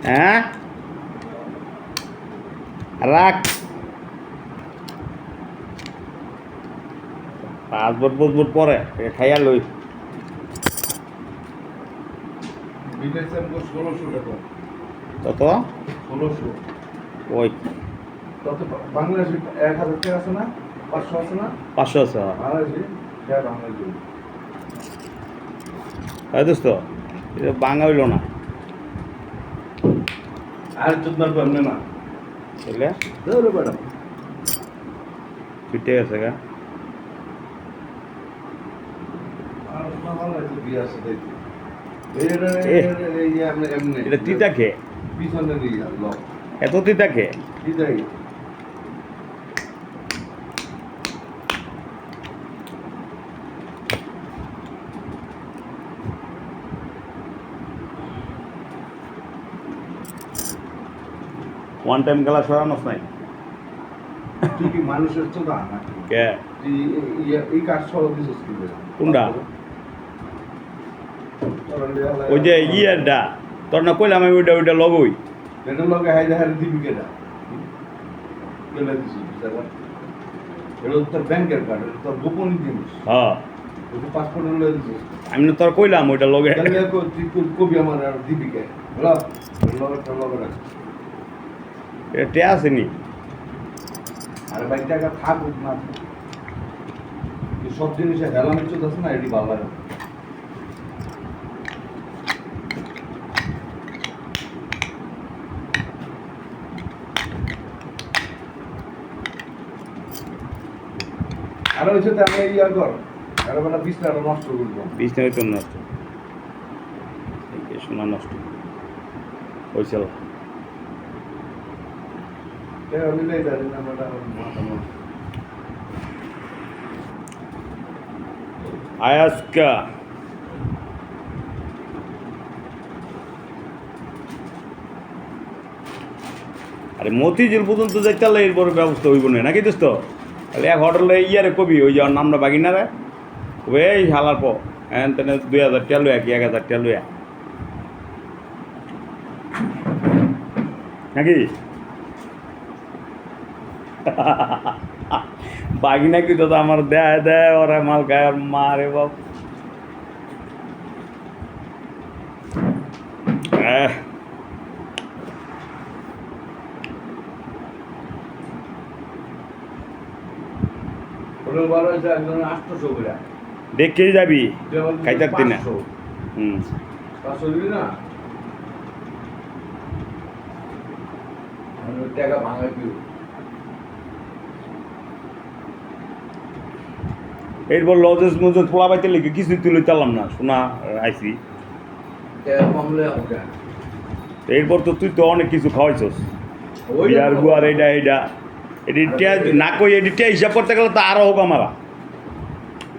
হ্যাঁ রাখ 5 বছর পরে খাইয়া লই কত 1600 ওই কত বাংলাদেশে 1000 টাকা আছে না 500 আছে না 500 আছে বাংলাদেশে হ্যাঁ বাংলাদেশে তাই দোস্ত এটা বাঙা হইল না আর চুদনার পারবে না বুঝলে ধরো ম্যাডাম ফিটে গেছে গা আর বাংলাদেশে বিয়ে আছে দেখি এটা তিতা খে পিছনে নিয়ে লক এত তিতা খে দিদাই ওয়ান টাইম গেলা সরানোস নাই তুই কি মানুষের তো না কে তুই এই কাজ সরব দিছিস কি কোনটা ওই যে ইয়েরটা তোর না কইলাম আমি ওইটা লগই এটা লগে হাই দেখার দিবি কেটা কেলা দিছিস এটা তোর ব্যাংকের কার্ড এটা তোর গোপন জিনিস হ্যাঁ তুই পাসপোর্ট লগে দিছিস আমি না তোর কইলাম ওইটা লগে তাহলে তুই কবি আমার আর দিবি কে লগে রাখ এটা আসেনি আর ভাই টাকা থাকুক না সব জিনিসে হেলামি চোদ আছে না এটি ভালো লাগে আর হচ্ছে তো আমি ইয়া কর আর বেলা বিছনা নষ্ট করবো বিছনা হইতো নষ্ট এই সোনা নষ্ট হয়েছিল আমি লাই জানি না মাথা নষ্ট আয়াসকা আরে মতিঝিল পর্যন্ত যাইতে হলে এর বড় ব্যবস্থা হইব না নাকি দোস্ত তাহলে এক হোটেলে ইয়ারে কবি ওই যাওয়ার নামটা বাগিনা রে এই হালার পর হ্যাঁ তেনে 2000 টাকা লইয়া কি 1000 টাকা লইয়া নাকি বাগিনা কি দাদা আমার দেয় দেয় ওরা মাল খায় মারে বাপ দেখেই যাবি খাইতে না হুম টাকা ভাঙা দিও এরপর লজেস মজেস পোলা পাইতে লিখে কিছুই তুলে চালাম না শোনা আইসি এরপর তো তুই তো অনেক কিছু খাওয়াইছস বিয়ার গুয়ার এইটা এডিটা না কই এডিটা হিসাব করতে গেলে তো আরো হোক আমারা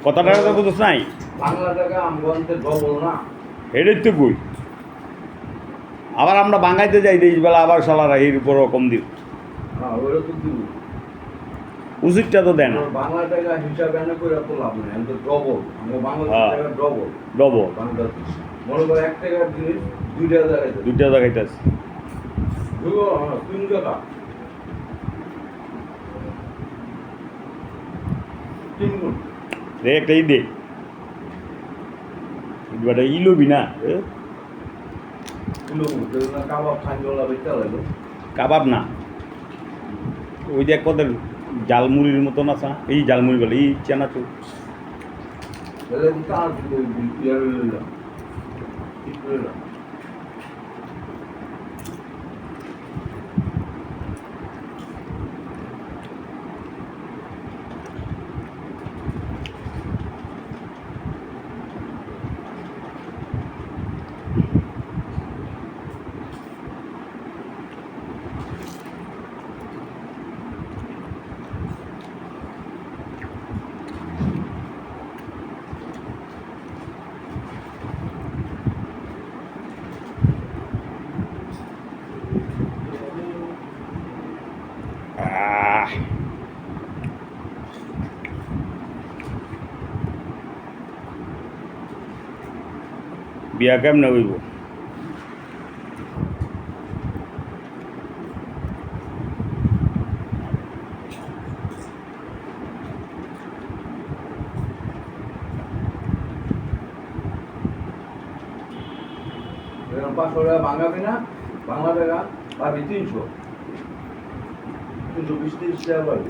কথাটা তো বুঝছ নাই বাংলা টাকা আমগন্তে ডবল না এটাই তো কই আবার আমরা বাঙাইতে যাই দেশ বেলা আবার সালারা এর উপরও কম দিও হ্যাঁ ওরা তো দিব উচিতটা তো দেয় না বাংলা টাকা হিসাব এনে করে তো লাভ নেই আমি তো ডবল আমরা বাংলা টাকা ডবল ডবল বাংলাদেশ মনে করো 1 টাকার জিনিস 2 টাকা দেখাইতে 2 টাকা দেখাইতেছে 3 টাকা 3 গুণ রে একটা দে এবারে ইলোবি না কাবাব খাঞ্জলা বেচা লাগলো কাবাব না ওই যে কত জালমুড়ির মতন আছে এই জালমুড়ি বলে এই চানাচুর বিয়া কেমনে হইব 500 টাকা বাঙাবি না, বাংলা টাকা পাবি 300, 320 টাকা পাবি।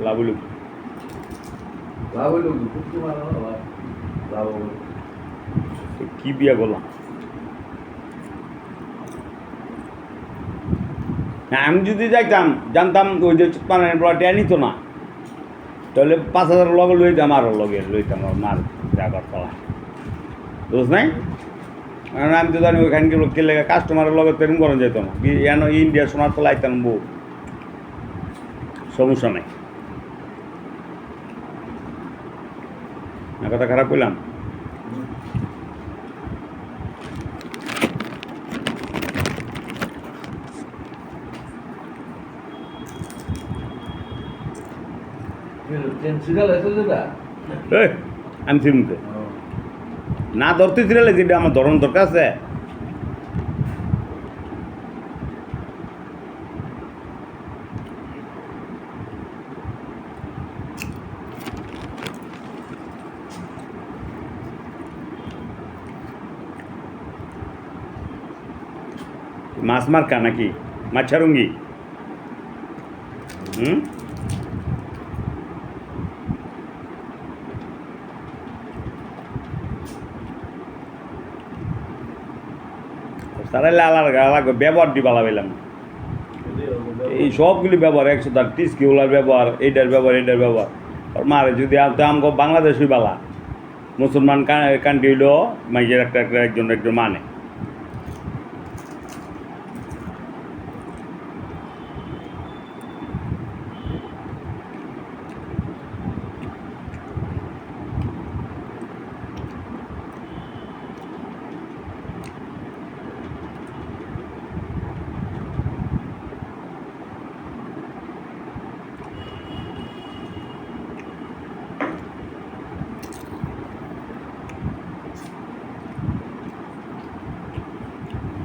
লাভ হইল লাভ হইল কি? কুস্তি মারা না লাভ, লাভ হইল। কি বিয়া করলাম না, আমি যদি যাইতাম জানতাম ওই যে পানের বলাটি নিত না, তাহলে 5,000 লগে লইতাম, আরও লগে লইতাম মার জায়গার তলা, বুঝ নাই? কারণ আমি তো জানি ওইখানকে লোককে লেগে কাস্টমারের লগে তো এরকম করা যেত না, কি এন ইন্ডিয়া সোনার তলা আইতাম বউ, সমস্যা নেই। না কথা খারাপ করলাম? ট্রেন সিরিয়াল আছে যেটা? এই আমি ফিল্মতে না ধরতে ছিলাম, যেটা আমার ধরন দরকার আছে। মাছ মার্কা নাকি মাছারুঙ্গি? হুম, তারা লালার গালা ব্যবহার দি বালা পেলাম, এই সবগুলি ব্যবহার 130 কিলোর ব্যবহার, এইটার ব্যবহার আর মারে যদি আমগো বাংলাদেশই বালা, মুসলমান কান্ট্রি হইল মাইজের একজন মানে।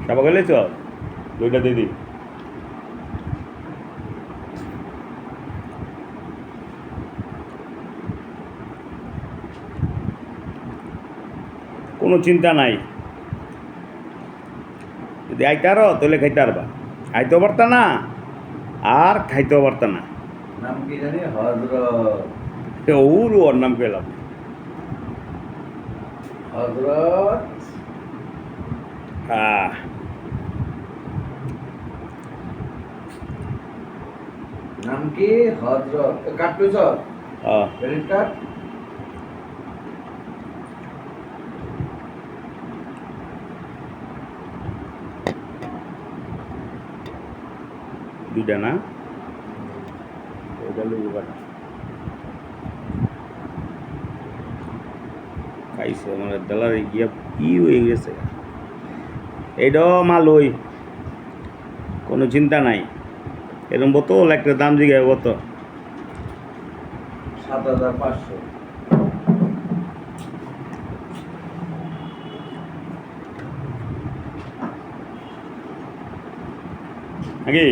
খাবার গেলে চল দুইটা দিদি, কোনো চিন্তা নাই, যদি আইতারো তাহলে খাইতে পারবা, আইতেও পারতা না আর খাইতেও পারতা না। নাম কি জানি? হযরত। ওর নাম পেলাম হযরত নাম কি? হযরত কাটলো স্যার, ক্রেডিট কার্ড। দুইটা না, ওইটা লইব কাটা খাইছে আমার ডলারে গিয়া কি হয়ে গেছে। এইটাও মাল ওই, কোনো চিন্তা নাই, এরকম বোতল একটা দাম জিগায় কত? 7,500। নাকি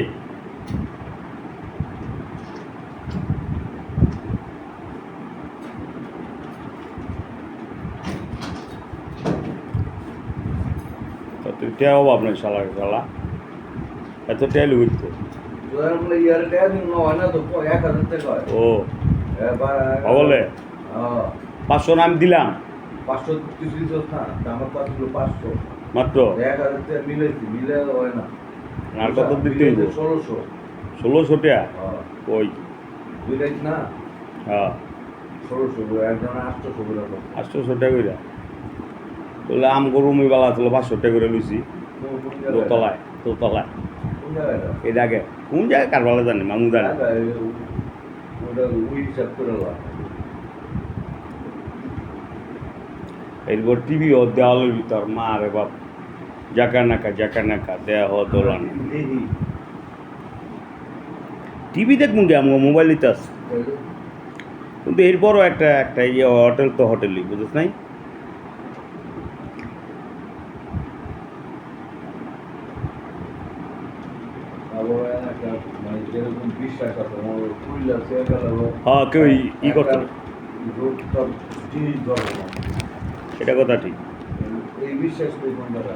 অভাব নেই শালা শালা, এত টেল উঠতো। ইয়ার টাকা দিন হয় না তো, 1,000 টাকা হয়। ও বলে 500 নাম দিলাম, 500 কিছু দিত না, আমার পাঁচ 500 মাত্র 1,000 টাকা মিলাইছি, মিলে হয় না। আর কত দিতে হইব? 1600। 1600 টাকা ওই বুঝাইছ না? হ্যাঁ 1600, একজন 800 করে। 800 টাকা করে তাহলে আম গরু মুই বালা তাহলে 500 টাকা করে লইছি দোতলায় দোতলায়। কোন জায়গাটা? এটা আগে কোন জায়গায় কার ভালো জানি, মামু জানে। ওটা ওই হিসাব করে লাভ। এরপর টিভিও দেওয়ালের ভিতর মা রে বাপ, জাকা নাকা দেহ দোলান। টিভি দেখুন গে আমার মোবাইলিতে আছে, কিন্তু এরপরও একটা একটা ইয়ে হোটেল তো হোটেলই, বুঝিস নাই? হ্যাঁ কেউ ই করতো না। এটা কথা ঠিক। এই বিশ্বাস করি বন্ধুরা।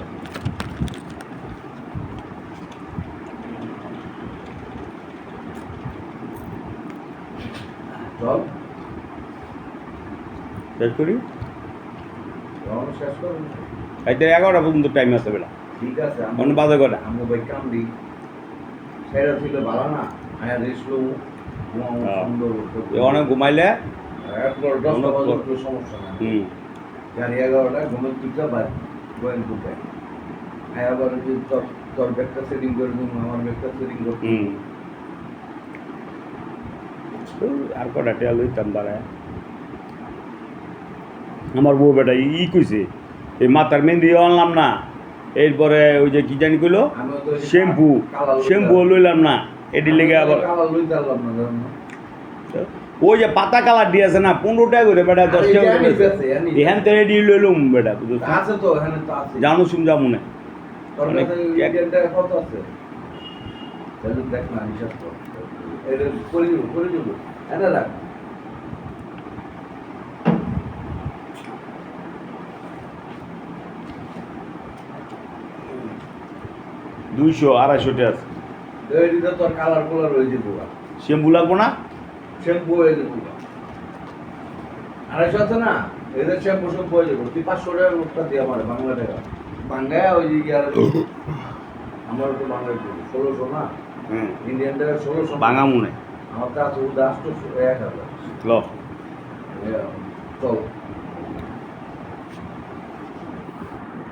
চল শেষ করি। রওনা শেষ করুন। রাইতে 11টা পর্যন্ত টাইম আছে বেলা, ঠিক আছে অন্য বাজে কটা? আমি ভাই কাম দিই সেটা ছিল ভালো না আয়া দিয়েছিল সুন্দর অনেক ঘুমাইলে একবার 10টা বাজে সমস্যা না জানি 11টায় ঘুমের দুটা বাজ গোয়েন দুটা আবার যদি তোর ব্যাগটা সেটিং করে দিন আমার ব্যাগটা সেটিং করতে আর কটা টেয়া লইতাম বাড়ায়। আমার বউ বেটা কইছে এই মাথার মেহেন্দি আনলাম না, এরপরে ওই যে কি জানি কইলো শ্যাম্পু লইলাম না, এটির লেগে আবার কালার লইতে পারলাম না জানো ওই যে পাতা কালার দিয়েছে না 15 টাকা করে বেটা, 10 টাকা করে এখান থেকে এটি লইলাম বেটা, বুঝছো? আছে তো এখানে তো আছে জানো শুন যাবো না তোর কাছে ইন্ডিয়ানটা কত আছে তাহলে দেখ না হিসাব কর এটা করে দিব এনে রাখ 200-250 টাকা আছে। এইটা তোর কালার হয়ে যাবো শ্যাম্পু লাগবো না? শ্যাম্পু হয়ে যাবো 250 আছে না এদের শ্যাম্পু সব হয়ে যাবো তুই 500 টাকা লোকটা দিয়ে আমার বাংলা টাকা বাংলায় ওই যে আর আমার তো বাংলায় 1600 না ইন্ডিয়ান টাকা 1600 বাঙা মনে আমার কাছে 800 1000 ল চল